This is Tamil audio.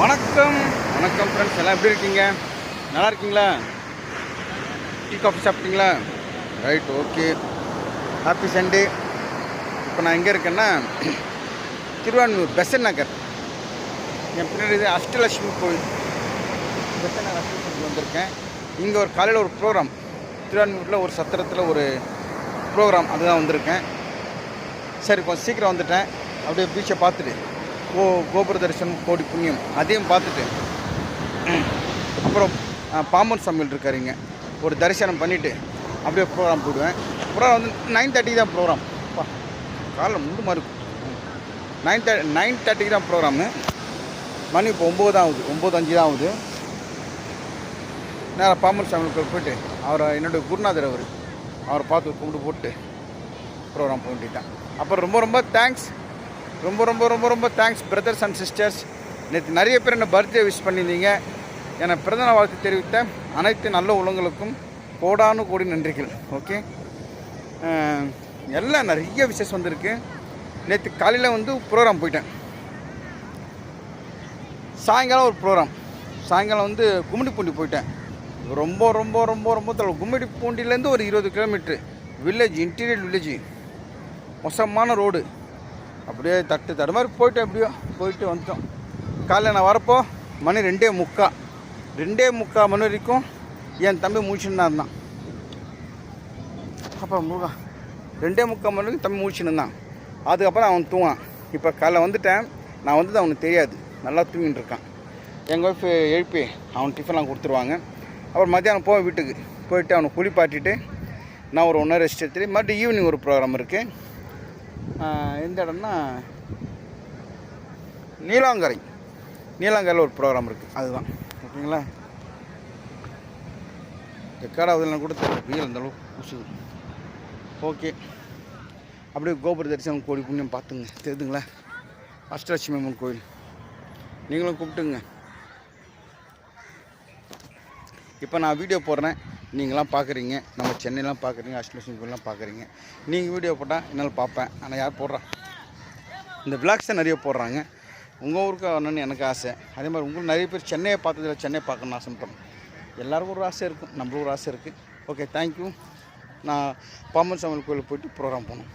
வணக்கம் வணக்கம் ஃப்ரெண்ட்ஸ், எல்லாம் எப்படி இருக்கீங்க? நல்லா இருக்கீங்களா? டீ காஃபி சாப்பிட்டீங்களா? Right, okay. Happy Sunday. இப்போ நான் எங்கே இருக்கேன்னா திருவான்மியூர் பெசன்ட் நகர். என் பின்னாடி இது அஷ்டலட்சுமி கோயில். பெசன்ட் நகர் அஷ்டலட்சுமி வந்திருக்கேன். இங்கே ஒரு காலையில் ஒரு ப்ரோக்ராம், திருவான்மியூரில் ஒரு சத்திரத்தில் ஒரு ப்ரோக்ராம், அதுதான் வந்திருக்கேன். சரி, கொஞ்சம் சீக்கிரம் வந்துட்டேன். அப்படியே பீச்சை பார்த்துட்டு கோபுர தரிசனம் கோடி புண்ணியம் அதையும் பார்த்துட்டு அப்புறம் பாம்பன் சமையல் இருக்காருங்க, ஒரு தரிசனம் பண்ணிவிட்டு அப்படியே ப்ரோக்ராம் போயிடுவேன். ப்ரோக்ராம் வந்து 9:30 தான் ப்ரோக்ராம். காலைல முண்டு மாதிரி இருக்கும். 9:30 தான் ப்ரோக்ராமு. மணி இப்போ 9 தான் ஆகுது, 9:05 தான் ஆகுது. நேராக பாம்பன் சமையலுக்கு போயிட்டு அவரை என்னுடைய குருநாதர் அவரை பார்த்து கும்பிட்டு போட்டு ப்ரோக்ராம் போக வேண்டியதான். அப்புறம் ரொம்ப ரொம்ப தேங்க்ஸ், ரொம்ப ரொம்ப ரொம்ப ரொம்ப தேங்க்ஸ் பிரதர்ஸ் அண்ட் சிஸ்டர்ஸ். நேற்று நிறைய பேர் என்னை பர்த்டே விஷ் பண்ணியிருந்தீங்க. என்னை பிறந்தநாள் வாழ்த்து தெரிவித்த அனைத்து நல்ல உள்ளங்களுக்கும் கோடானு கோடி நன்றிகள். ஓகே, எல்லாம் நிறைய விசேஷம் வந்திருக்கு. நேற்று காலையில் வந்து ப்ரோக்ராம் போயிட்டேன். சாயங்காலம் ஒரு ப்ரோக்ராம், சாயங்காலம் வந்து கும்மிடிப்பூண்டி போயிட்டேன். ரொம்ப ரொம்ப ரொம்ப ரொம்ப தொலைவு. கும்மிடிப்பூண்டிலேருந்து ஒரு 20 கிலோமீட்ரு வில்லேஜ், இன்டீரியர் வில்லேஜ், மோசமான ரோடு. அப்படியே தடு மாதிரி போயிட்டேன். எப்படியோ போயிட்டு வந்துட்டோம். காலையில் நான் வரப்போ மணி 2:45 மணி வரைக்கும் என் தம்பி முடிச்சுன்னு தான் இருந்தான். அப்போ 2:45 மணி வரைக்கும் தம்பி முடிச்சுன்னு இருந்தான். அதுக்கப்புறம் அவன் தூவான். இப்போ காலைல வந்துட்டேன். நான் வந்தது அவனுக்கு தெரியாது, நல்லா தூங்கிட்டு இருக்கான். எங்கள் ஒய்ஃப் எழுப்பி அவன் டிஃபன்லாம் கொடுத்துருவாங்க. அப்புறம் மத்தியானம் போவேன் வீட்டுக்கு. போயிட்டு அவனை குளிப்பாட்டிட்டு நான் ஒரு 1 hour ரெஸ்ட் எடுத்துட்டு மறுபடியும் ஈவினிங் ஒரு ப்ரோக்ராம் இருக்குது. எந்த இடம்னா நீலாங்கரையில் ஒரு ப்ரோக்ராம் இருக்குது, அதுதான். ஓகேங்களா? ரெக்கார்டாவதுலாம் கூட தெரியல, அந்த அளவுக்கு புதுசு. ஓகே, அப்படியே கோபுர தரிசனம் கோடி புண்ணியம் பார்த்துங்க, தெரியுதுங்களா? அஷ்டலட்சுமி அம்மன் கோயில், நீங்களும் கூப்பிட்டுங்க. இப்போ நான் வீடியோ போடுறேன், நீங்களாம் பார்க்குறீங்க, நம்ம சென்னையெலாம் பார்க்குறீங்க, அஷ்டலட்சுமி கோயிலெலாம் பார்க்குறீங்க. நீங்கள் வீடியோ போட்டால் என்னால் பார்ப்பேன். ஆனால் யார் போடுறா? இந்த விளாக்ஸ் தான் நிறைய போடுறாங்க. உங்கள் ஊருக்கு வரணுன்னு எனக்கு ஆசை. அதே மாதிரி உங்களுக்கு நிறைய பேர் சென்னையை பார்த்ததில்ல, சென்னை பார்க்கணுன்னு ஆசைப்பட்றேன். எல்லாருக்கும் ஒரு ஆசை இருக்கும், நம்மளுக்கு ஒரு ஆசை இருக்குது. Okay, thank you. நான் பாம்பன் சமையல் கோயிலுக்கு போயிட்டு ப்ரோக்ராம் போகணும்.